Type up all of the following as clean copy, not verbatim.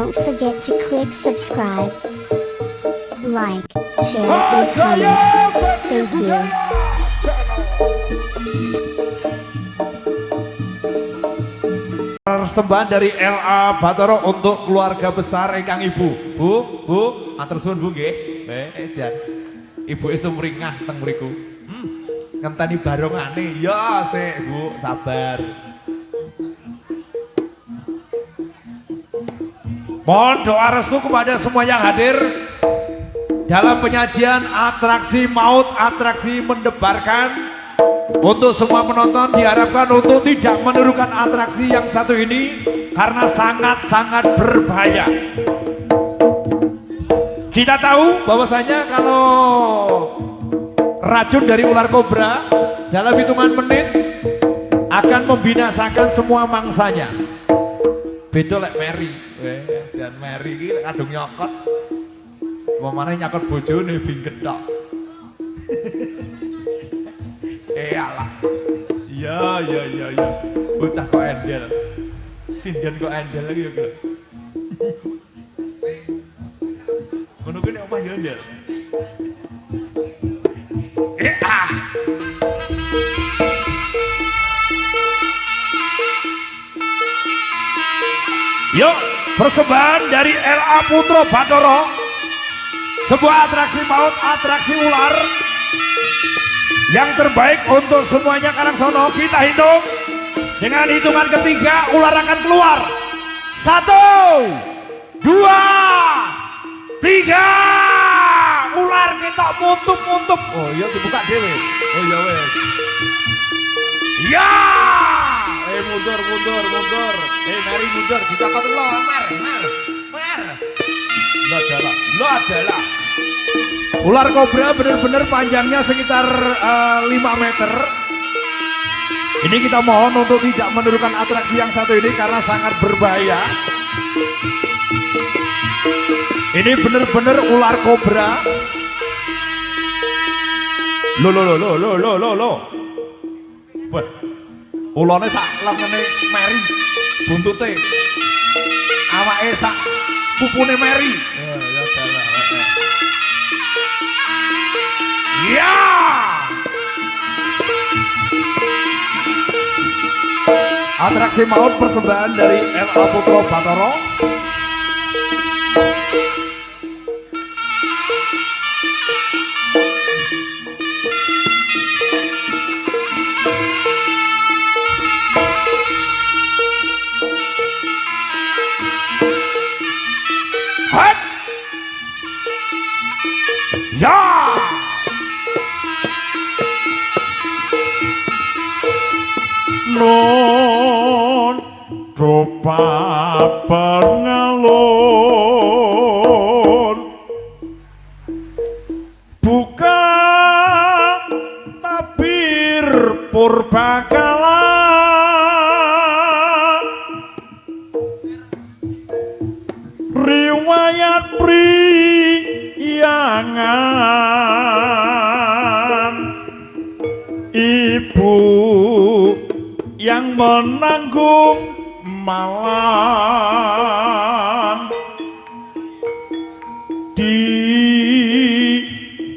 Don't forget to click subscribe, like, share, and comment. Thank you. Persembahan dari LA Bathara untuk keluarga besar ingkang ibu. Bu, matur suwun Bu nggih. Jan. Ibu sumringah teng mriku. Ngenteni barongane. Ya sik Bu, sabar. Mohon doa restu kepada semua yang hadir dalam penyajian atraksi maut, atraksi mendebarkan. Untuk semua penonton diharapkan untuk tidak menirukan atraksi yang satu ini karena sangat-sangat berbahaya. Kita tahu bahwasanya kalau racun dari ular kobra dalam hitungan menit akan membinasakan semua mangsanya. Beda lek Mary, jangan Mary iki lek kadung nyokot. Mamane nyokot bojone bingket tok. Alah. Ya. Bocah kok endel. Sinden kok endel lagi ya, Gel. Ngono kuwi nek omah ya endel. Yuk, persembahan dari LA Putra Bathara. Sebuah atraksi maut, atraksi ular. Yang terbaik untuk semuanya Karangsono. Kita hitung dengan hitungan ketiga ular akan keluar. 1, 2, 3. Ular kita muntup. Oh iya dibuka dewe. Oh iya wes. Ya. Mundur. Mari mundur. Dicokot lo, Mar. Lo adalah. Ular kobra benar-benar panjangnya sekitar 5 meter. Ini kita mohon untuk tidak menirukan atraksi yang satu ini karena sangat berbahaya. Ini benar-benar ular kobra. Lo. Ulone sak lengene Mary, buntute. Awake sak pupune Mary. Ya salah. Ya. Atraksi maut persembahan dari LA Putra Bathara. Hat. Ya. Non coba pengalon buka tabir purbakala riwayat priyangan ibu yang menanggung malang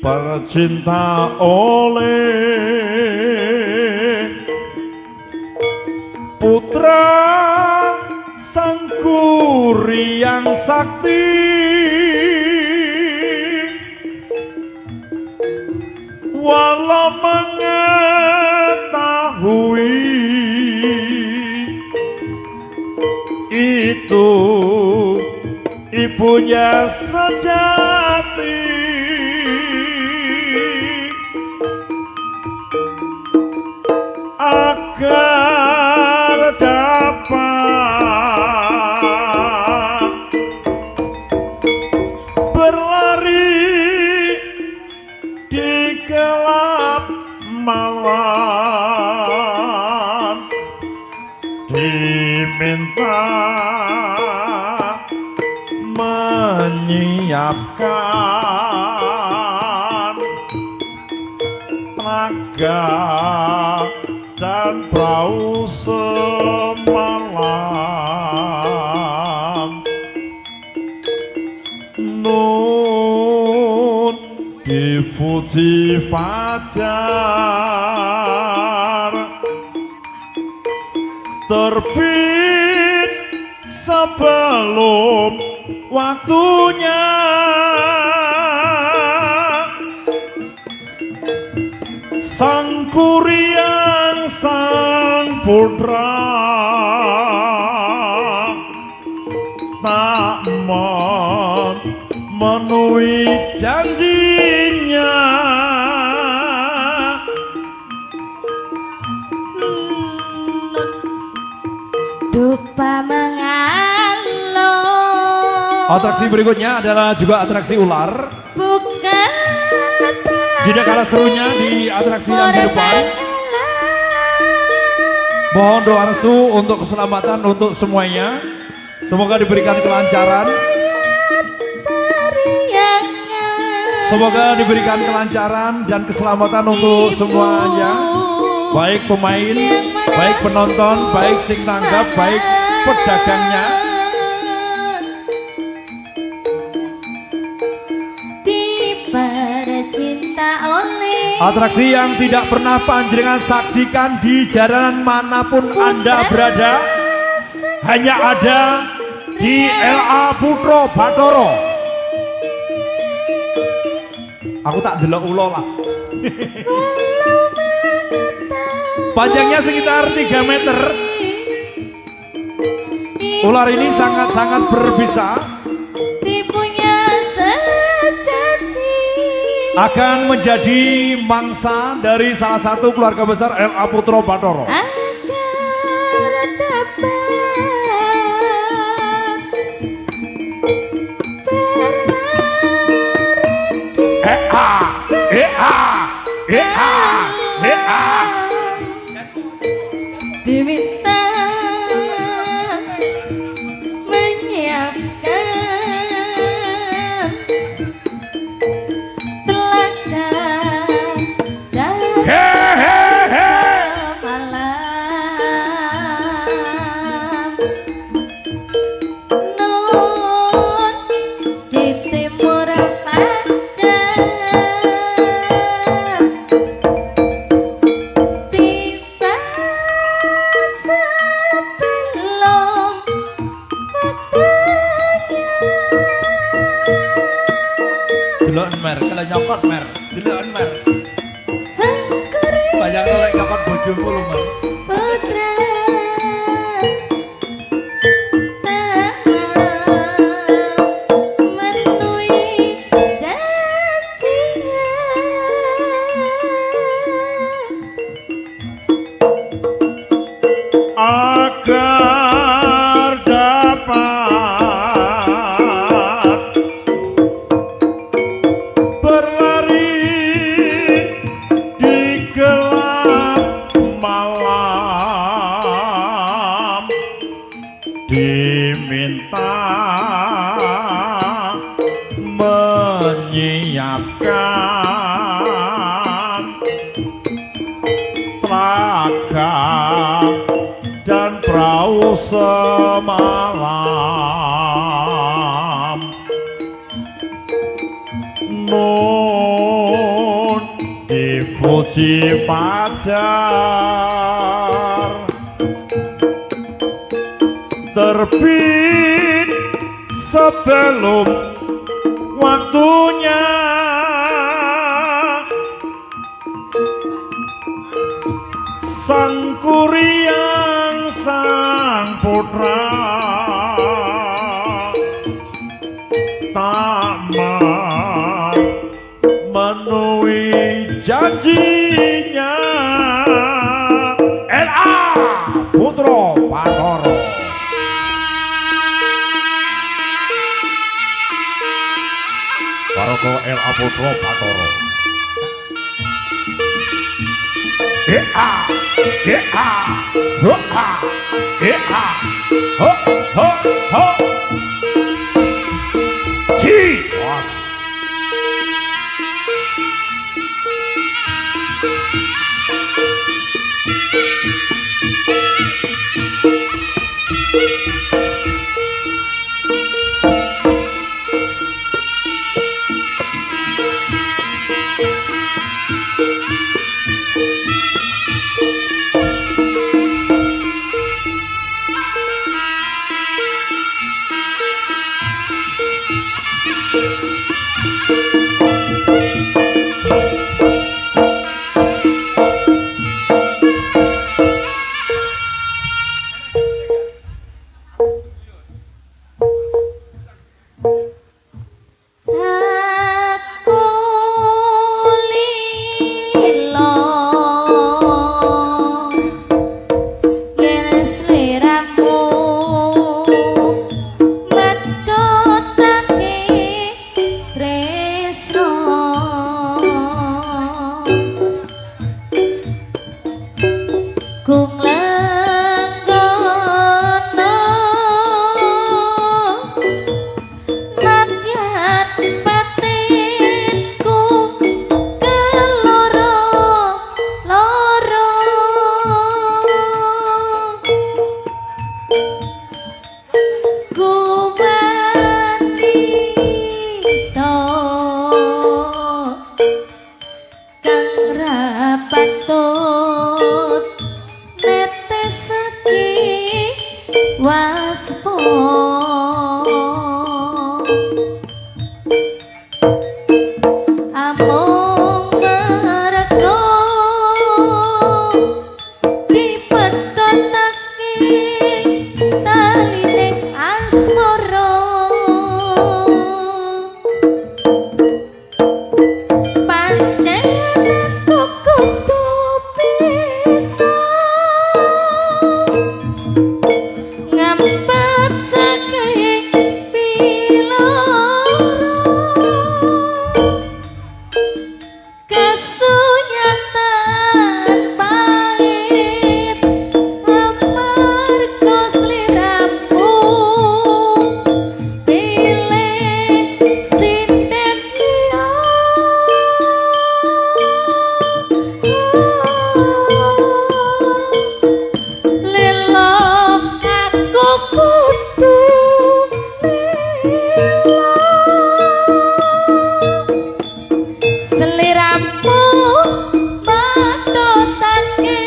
dipercinta oleh putra sang Kuryang Sakti walau mengetahui itu ibunya sejati agar dapat berlari di gelap malam diminta menyiapkan tenaga dan perahu semalam dipuji fajar terbit sebelum waktunya. Sang Kuryang sang putra tak memenuhi janjinya. Dupa mengalun. Atraksi berikutnya adalah juga atraksi ular. Bukan Tidak kalah serunya di atraksi yang di depan. Mohon doa restu untuk keselamatan untuk semuanya. Semoga diberikan kelancaran. Semoga diberikan kelancaran dan keselamatan untuk semuanya. Baik pemain, baik penonton, baik sing tanggap, baik pedagangnya. Atraksi yang tidak pernah panjenengan saksikan di jalanan manapun Anda berada, hanya ada di LA Putra Bathara. Aku tak delok ulo lah. Panjangnya sekitar 3 meter. Ular ini sangat-sangat berbisa. Akan menjadi mangsa dari salah satu keluarga besar LA Putra Bathara. Diminta menyiapkan telaga dan semalam. Nun di timur fajar tiba sebelum waktunya. Deloken mer, kalau nyokot mer, deloken mer. Sang Kuryang Banyak oleh nyokot bojomu lho mer. putra tak memenuhi janjinya. Agar dapat berlari di gelap malam, diminta menyiapkan telaga dan perahu semalam. Nun dipuji fajar terbit sebelum waktunya. Sang Kuryang sang putra tak memenuhi janjinya. LA Putra Bathara. Paraga LA Putra Bathara. Jesus. waspo amung mergo dipethotake talining asmara pancen aku kudu bisa ngampet saking piloro kasunyatan pahit amarga sliramu pilih sinden liya lelo aku kudu lelo seliramu padotake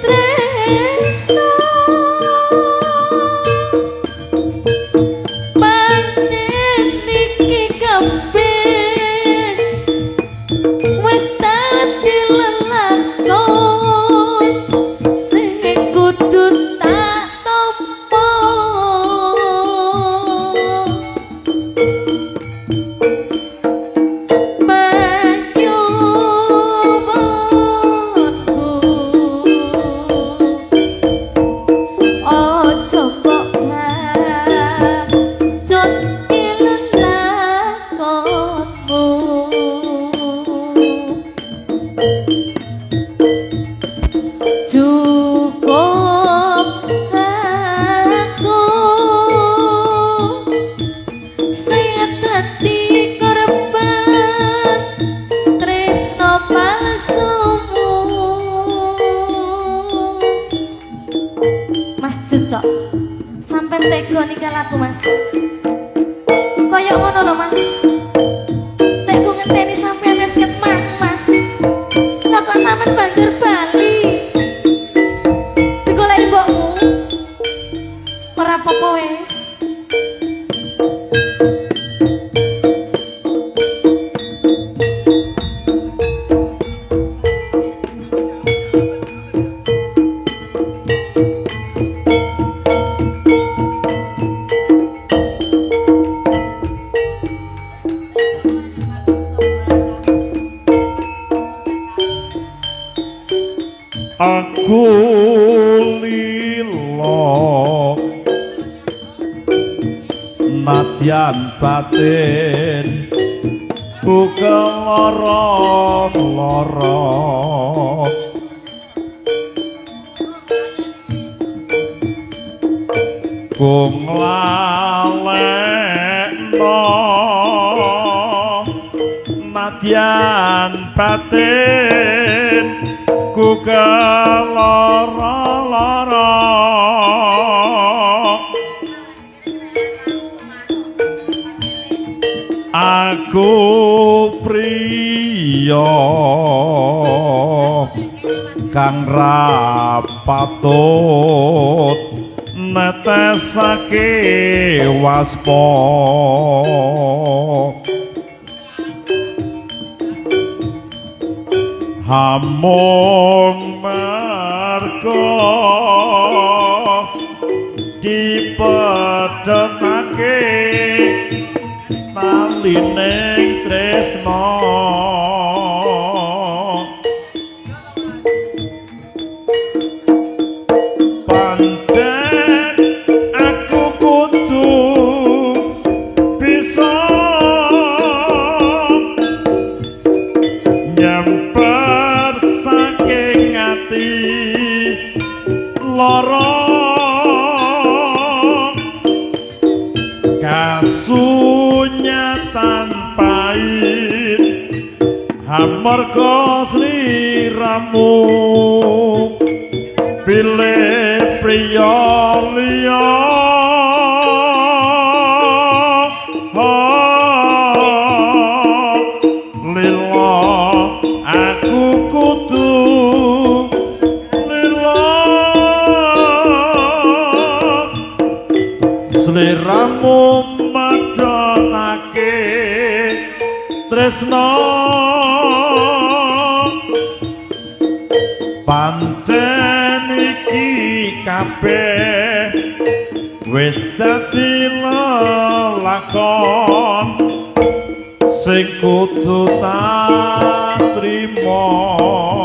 tresno pancen iki kabeh wis dadi lelakon sing kudu tak tampa banyu botku ojo kok gacut lelakonmu cukup aku sing dadi korban tresno palsumu Mas Cucok sampean tega ninggal aku Mas koyo ngono lho Mas nek ku ngenteni sampean wis ketmang Mas lho kok sampean banjur bali digoleki mbokmu ora apa-apa wis aku lilo nadyan batin ku keloro-loro ku nglalekno nadyan batin ku keloro-loro aku priya kang rapatut netesake waspa hamung mergo dipedhotake talining tresno pancen aku kudu bisa nyamper saking ati lara kasunyatan pahit amarga sliramu pilih priya liya lila aku kudu lila sliramu medhotake tresno pancen iki kabeh wis dadi lelakon sing kudu tak trimo